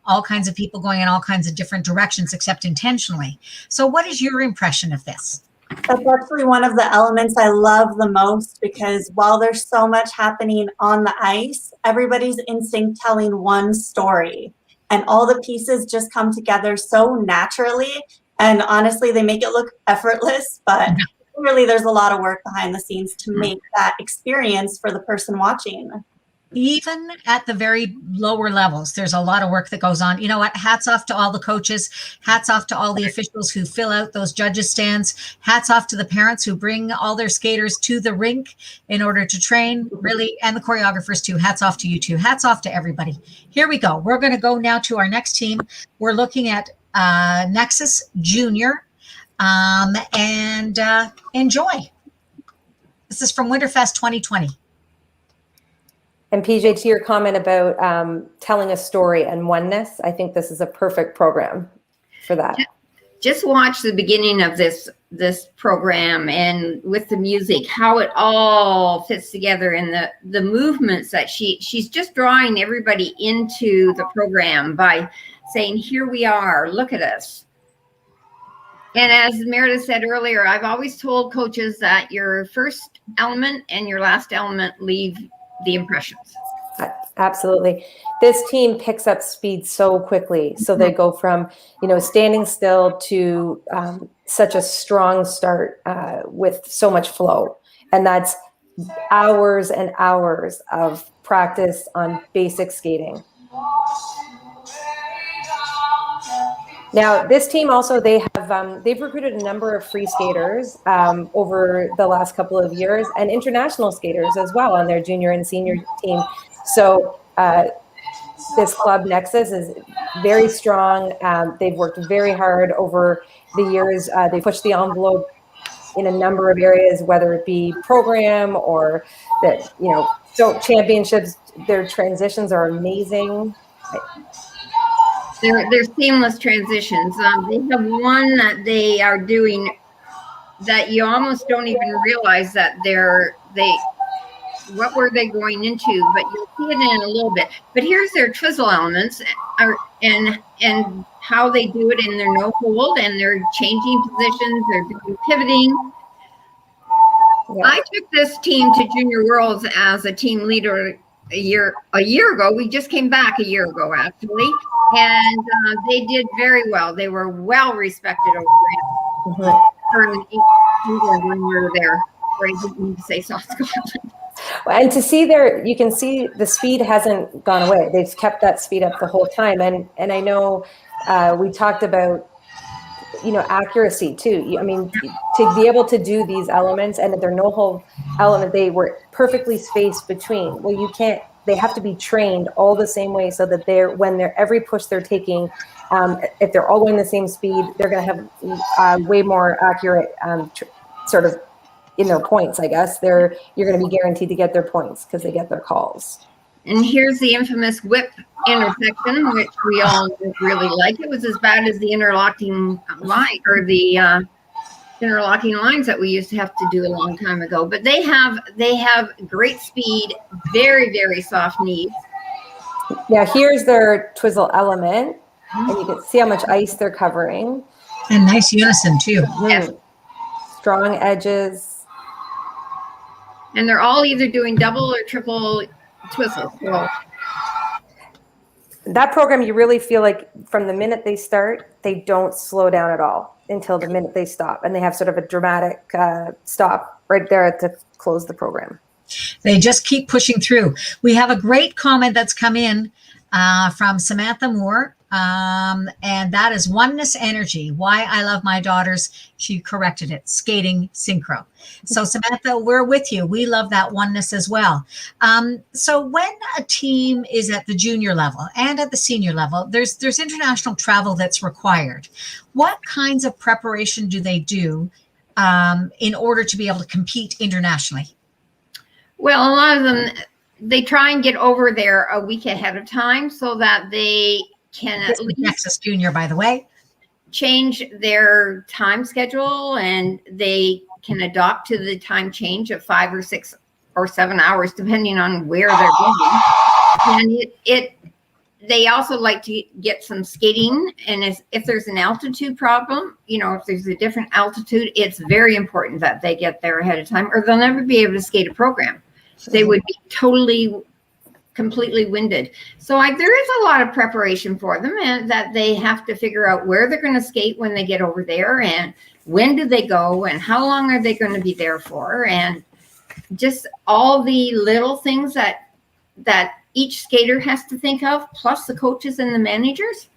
all kinds of people going in all kinds of different directions, except intentionally. So what is your impression of this? That's actually one of the elements I love the most, because while there's so much happening on the ice, everybody's in sync telling one story. And all the pieces just come together so naturally. And honestly, they make it look effortless, but clearly there's a lot of work behind the scenes to make that experience for the person watching. Even at the very lower levels, there's a lot of work that goes on. You know what? Hats off to all the coaches. Hats off to all the officials who fill out those judges' stands. Hats off to the parents who bring all their skaters to the rink in order to train, really, and the choreographers too. Hats off to you too. Hats off to everybody. Here we go. We're going to go now to our next team. We're looking at Nexus Junior, and enjoy. This is from Winterfest 2020. And PJ, to your comment about telling a story and oneness, I think this is a perfect program for that. Just watch the beginning of this program, and with the music, how it all fits together, and the movements that she's just drawing everybody into the program by saying, here we are, look at us. And as Meredith said earlier, I've always told coaches that your first element and your last element leave the impressions. Absolutely. This team picks up speed so quickly. So they go from, standing still to such a strong start with so much flow. And that's hours and hours of practice on basic skating. Now, this team also, they've recruited a number of free skaters over the last couple of years, and international skaters as well on their junior and senior team. So this club, Nexus, is very strong. They've worked very hard over the years. They pushed the envelope in a number of areas, whether it be program or championships. Their transitions are amazing. They're seamless transitions. They have one that they are doing that you almost don't even realize that what were they going into, but you'll see it in a little bit. But here's their twizzle elements and how they do it in their no hold, and they're changing positions, they're doing pivoting. Yeah. I took this team to Junior Worlds as a team leader a year ago. We just came back a year ago, actually, and they did very well. They were well respected over in England when we were there. I didn't mean to say South Scotland. And you can see the speed hasn't gone away. They've kept that speed up the whole time. And I know we talked about, accuracy too. I mean, to be able to do these elements, and their no-hold element, they were perfectly spaced between. Well, they have to be trained all the same way, so that every push they're taking, if they're all going the same speed, they're going to have way more accurate sort of in their points, I guess. You're going to be guaranteed to get their points because they get their calls. And here's the infamous whip intersection, which we all really like. It was as bad as the interlocking line, or the interlocking lines that we used to have to do a long time ago. But they have great speed, very, very soft knees. Yeah, here's their twizzle element, and you can see how much ice they're covering. And nice unison too. Yes. Strong edges. And they're all either doing double or triple twizzles. So that program, you really feel like from the minute they start, they don't slow down at all until the minute they stop. And they have sort of a dramatic stop right there to close the program. They just keep pushing through. We have a great comment that's come in from Samantha Moore. And that is oneness energy. Why I love my daughters. She corrected it. Skating synchro. So Samantha, we're with you. We love that oneness as well. So when a team is at the junior level and at the senior level, there's international travel that's required. What kinds of preparation do they do in order to be able to compete internationally? Well, a lot of them, they try and get over there a week ahead of time so that they can at least Nexus Junior, by the way, change their time schedule, and they can adopt to the time change of 5 or 6 or 7 hours, depending on where they're going. And they also like to get some skating. And if there's an altitude problem, if there's a different altitude, it's very important that they get there ahead of time, or they'll never be able to skate a program. They would be completely winded. So there is a lot of preparation for them, and that they have to figure out where they're going to skate when they get over there, and when do they go, and how long are they going to be there for, and just all the little things that each skater has to think of, plus the coaches and the managers.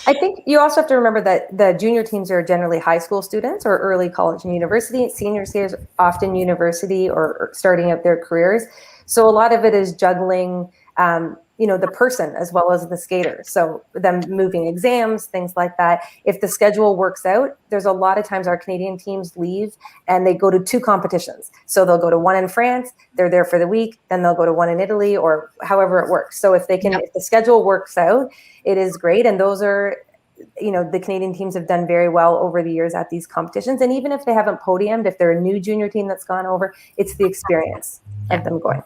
I think you also have to remember that the junior teams are generally high school students or early college and university. Senior skaters often university or starting out their careers. So a lot of it is juggling, the person as well as the skater. So them moving exams, things like that. If the schedule works out, there's a lot of times our Canadian teams leave and they go to 2 competitions. So they'll go to one in France, they're there for the week, then they'll go to one in Italy, or however it works. So if if the schedule works out, it is great. And those are, the Canadian teams have done very well over the years at these competitions. And even if they haven't podiumed, if they're a new junior team that's gone over, it's the experience of them going.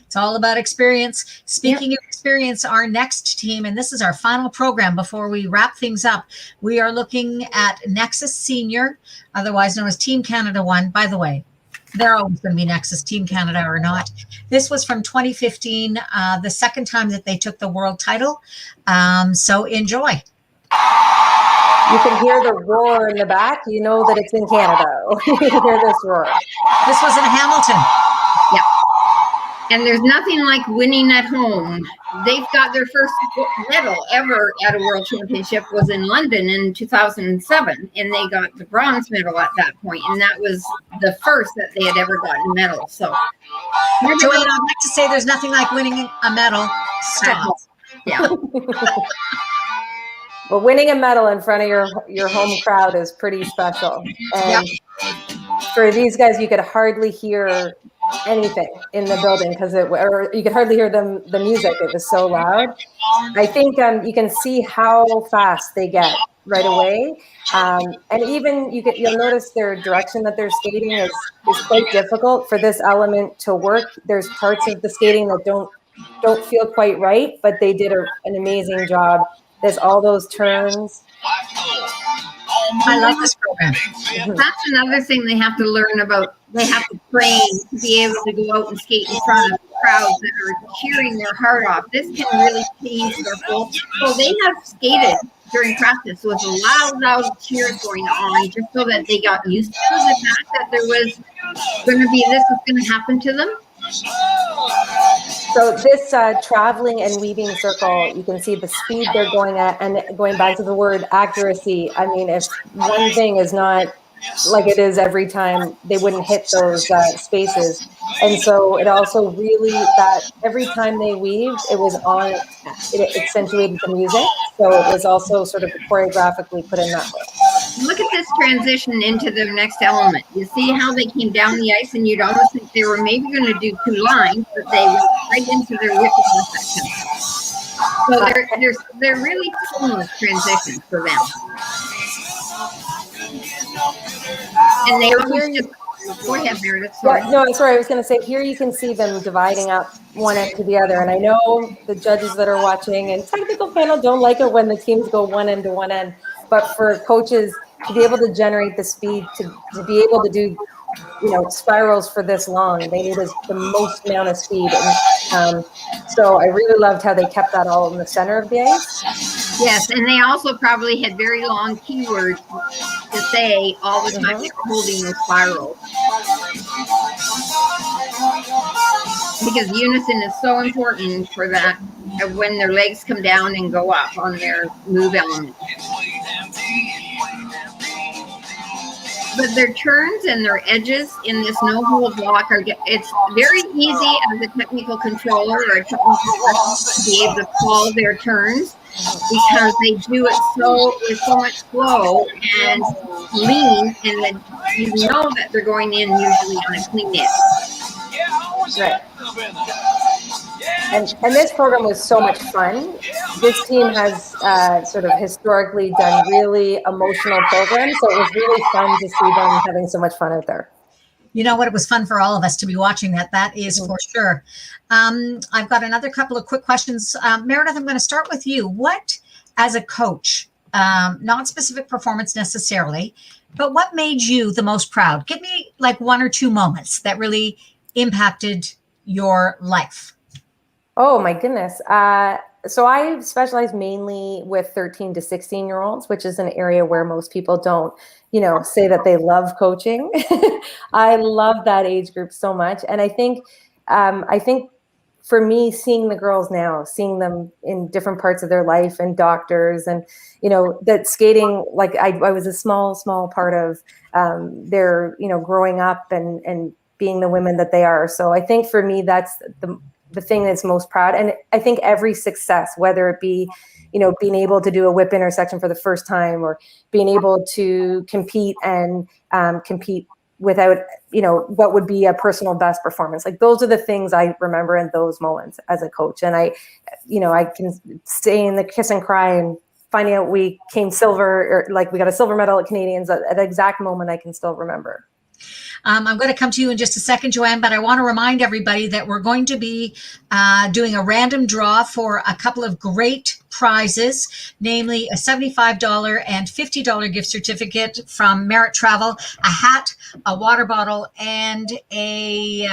It's all about experience. Speaking of experience, our next team, and this is our final program before we wrap things up, we are looking at Nexus Senior, otherwise known as Team Canada 1. By the way, they're always going to be Nexus, Team Canada or not. This was from 2015, the second time that they took the world title. So enjoy. You can hear the roar in the back. You know that it's in Canada. You can hear this roar. This was in Hamilton. Yeah. And there's nothing like winning at home. They've got their first medal ever at a world championship was in London in 2007. And they got the bronze medal at that point. And that was the first that they had ever gotten a medal. So I'd like to say there's nothing like winning a medal. Stop. Yeah. Well, winning a medal in front of your home crowd is pretty special. And for these guys, you could hardly hear anything in the building or you could hardly hear the music. It was so loud. I think you can see how fast they get right away. And even you'll notice their direction that they're skating is quite difficult for this element to work. There's parts of the skating that don't feel quite right, but they did an amazing job. There's all those turns. I love this program. That's another thing they have to learn about. They have to train to be able to go out and skate in front of crowds that are cheering their heart off. This can really change their whole. So they have skated during practice with loud cheers going on, just so that they got used to the fact that this was going to happen to them. So this traveling and weaving circle, you can see the speed they're going at, and going back to the word accuracy. I mean, if one thing is not like it is every time, they wouldn't hit those spaces. And so it also really, that every time they weaved, it accentuated the music. So it was also sort of choreographically put in that way. Look at this transition into the next element. You see how they came down the ice, and you'd almost think they were maybe going to do 2 lines, but they went right into their whipping section. So they're really seamless transitions for them. And they always just go ahead, Meredith. Sorry. Yeah, no, sorry. I was going to say, here you can see them dividing up one end to the other. And I know the judges that are watching and technical panel don't like it when the teams go one end to one end. But for coaches to be able to generate the speed to be able to do, spirals for this long, they need the most amount of speed. And so I really loved how they kept that all in the center of the ice. Yes, and they also probably had very long keywords to say all the time they were holding those spirals. Because unison is so important for that when their legs come down and go up on their move element. But their turns and their edges in this no-hold block it's very easy as a technical controller or a technical person to be able to call their turns, because they do it with so much flow and lean, and then you know that they're going in usually on a clean edge. Right. And this program was so much fun. This team has sort of historically done really emotional programs, so it was really fun to see them having so much fun out there. You know what? It was fun for all of us to be watching that. That is for sure. I've got another couple of quick questions. Meredith, I'm going to start with you. What, as a coach, not specific performance necessarily, but what made you the most proud? Give me like one or two moments that really impacted your life. Oh my goodness. So I specialize mainly with 13 to 16-year-olds, which is an area where most people don't, say that they love coaching. I love that age group so much. And I think for me, seeing the girls now, seeing them in different parts of their life and doctors and, that skating, like I was a small part of their, growing up and being the women that they are. So I think for me, that's the thing that's most proud. And I think every success, whether it be, being able to do a whip intersection for the first time or being able to compete and compete without, what would be a personal best performance. Like those are the things I remember in those moments as a coach. And I can stay in the kiss and cry and finding out we came silver, or like we got a silver medal at Canadians at the exact moment I can still remember. I'm going to come to you in just a second, Joanne, but I want to remind everybody that we're going to be doing a random draw for a couple of great prizes, namely a $75 and $50 gift certificate from Merit Travel, a hat, a water bottle, and a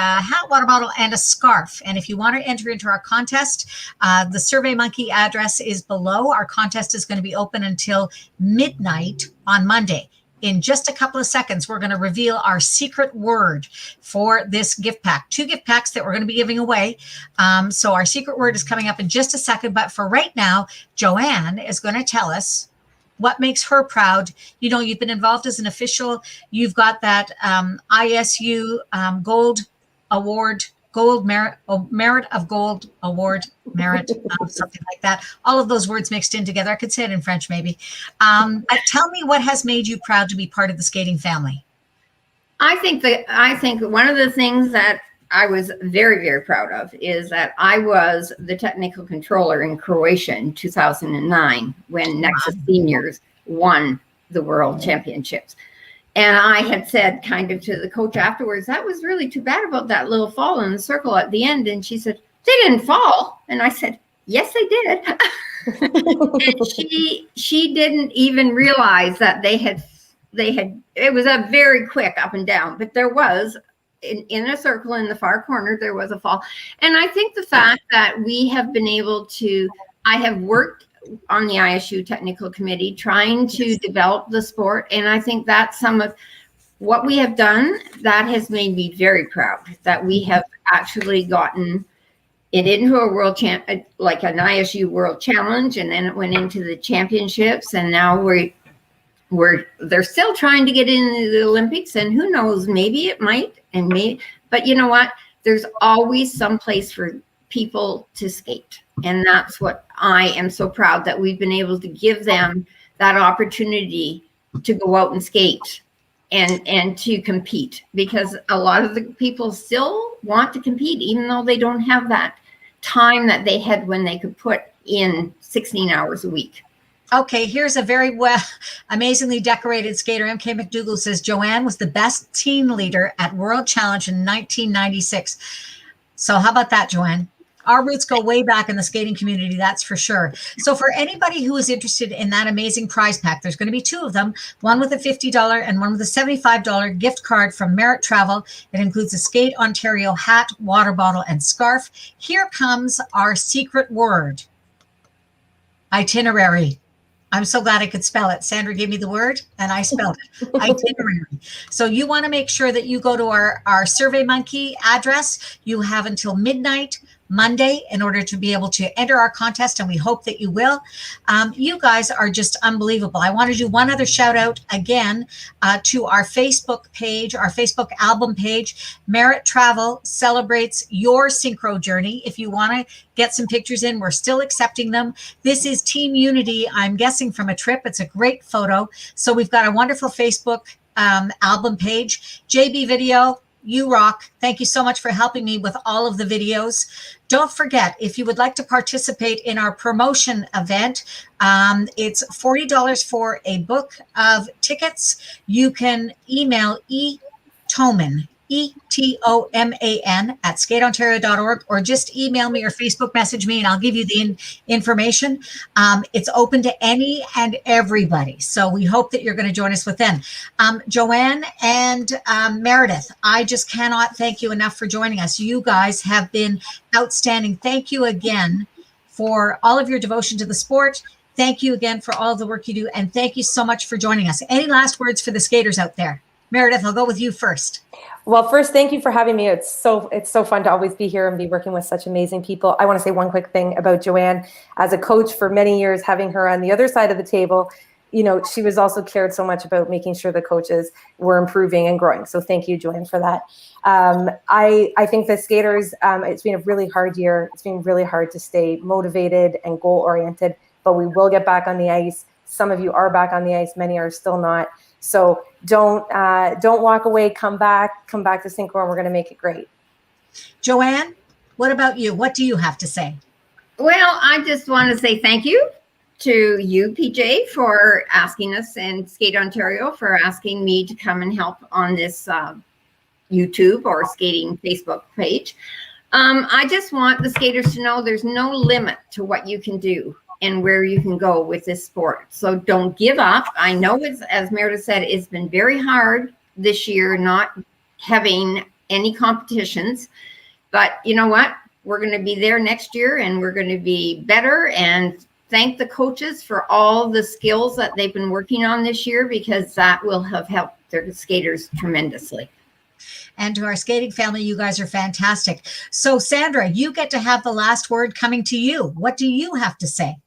scarf. And if you want to enter into our contest, the SurveyMonkey address is below. Our contest is going to be open until midnight on Monday. In just a couple of seconds, we're going to reveal our secret word for this gift pack. 2 gift packs that we're going to be giving away. So our secret word is coming up in just a second. But for right now, Joanne is going to tell us what makes her proud. You've been involved as an official. You've got that ISU Gold Award, Merit of Gold Award, something like that. All of those words mixed in together. I could say it in French, maybe. But tell me what has made you proud to be part of the skating family. I think one of the things that I was very, very proud of is that I was the technical controller in Croatia in 2009 when Nexus Seniors won the World Championships. And I had said kind of to the coach afterwards, that was really too bad about that little fall in the circle at the end. And she said, they didn't fall. And I said, yes, they did. And she didn't even realize that they had, it was a very quick up and down, but there was in a circle in the far corner, there was a fall. And I think the fact that we have been able to, I have worked on the ISU technical committee trying to develop the sport, and I think that's some of what we have done that has made me very proud that we have actually gotten it into a world like an ISU world challenge, and then it went into the championships, and now they're still trying to get into the Olympics, and who knows, maybe it might, and maybe, but you know what, there's always some place for people to skate. And that's what I am so proud that we've been able to give them that opportunity to go out and skate and to compete, because a lot of the people still want to compete, even though they don't have that time that they had when they could put in 16 hours a week. Okay, here's a very amazingly decorated skater. MK McDougall says, Joanne was the best team leader at World Challenge in 1996. So how about that, Joanne? Our roots go way back in the skating community, that's for sure. So for anybody who is interested in that amazing prize pack, there's going to be 2 of them, one with a $50 and one with a $75 gift card from Merit Travel. It includes a Skate Ontario hat, water bottle, and scarf. Here comes our secret word. Itinerary. I'm so glad I could spell it. Sandra gave me the word and I spelled it. Itinerary. So you want to make sure that you go to our SurveyMonkey address. You have until midnight Monday in order to be able to enter our contest, and we hope that you will. You guys are just unbelievable. I want to do one other shout out again to our Facebook page, our Facebook album page. Merit Travel celebrates your synchro journey. If you want to get some pictures in, we're still accepting them. This is Team Unity, I'm guessing from a trip. It's a great photo. So we've got a wonderful Facebook album page. JB Video, you rock. Thank you so much for helping me with all of the videos. Don't forget, if you would like to participate in our promotion event, it's $40 for a book of tickets. You can email E. Toman, ETOMAN at skateontario.org, or just email me or Facebook message me and I'll give you the information. It's open to any and everybody. So we hope that you're going to join us within. Joanne and Meredith, I just cannot thank you enough for joining us. You guys have been outstanding. Thank you again for all of your devotion to the sport. Thank you again for all the work you do. And thank you so much for joining us. Any last words for the skaters out there? Meredith, I'll go with you first. Well, first, thank you for having me. It's so fun to always be here and be working with such amazing people. I want to say one quick thing about Joanne. As a coach for many years, having her on the other side of the table, you know, she was also cared so much about making sure the coaches were improving and growing. So thank you, Joanne, for that. I think the skaters, it's been a really hard year. It's been really hard to stay motivated and goal-oriented, but we will get back on the ice. Some of you are back on the ice. Many are still not. So don't walk away. Come back to Synchro, and we're going to make it great. Joanne, what about you? What do you have to say? Well, I just want to say thank you to you, PJ, for asking us, and Skate Ontario for asking me to come and help on this YouTube or skating Facebook page. I just want the skaters to know there's no limit to what you can do and where you can go with this sport. So don't give up. I know it's, as Meredith said, it's been very hard this year not having any competitions, but you know what? We're going to be there next year and we're going to be better, and thank the coaches for all the skills that they've been working on this year, because that will have helped their skaters tremendously. And to our skating family, you guys are fantastic. So Sandra, you get to have the last word coming to you. What do you have to say?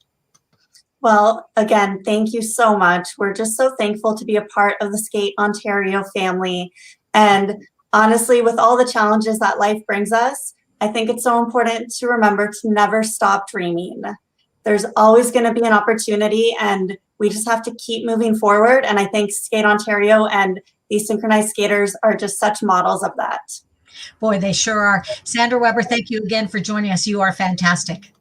Well, again, thank you so much. We're just so thankful to be a part of the Skate Ontario family. And honestly, with all the challenges that life brings us, I think it's so important to remember to never stop dreaming. There's always going to be an opportunity, and we just have to keep moving forward. And I think Skate Ontario and these synchronized skaters are just such models of that. Boy, they sure are. Sandra Weber, thank you again for joining us. You are fantastic.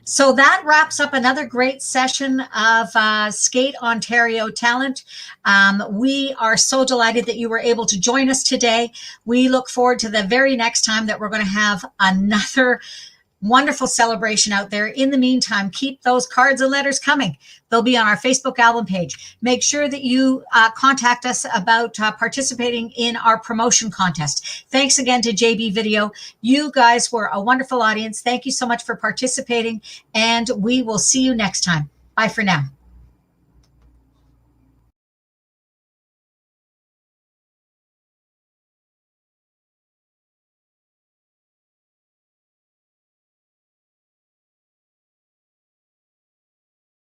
So that wraps up another great session of Skate Ontario Talent. We are so delighted that you were able to join us today. We look forward to the very next time that we're going to have another wonderful celebration out there. In the meantime, keep those cards and letters coming. They'll be on our Facebook album page. Make sure that you contact us about participating in our promotion contest. Thanks again to JB Video. You guys were a wonderful audience. Thank you so much for participating, and we will see you next time. Bye for now.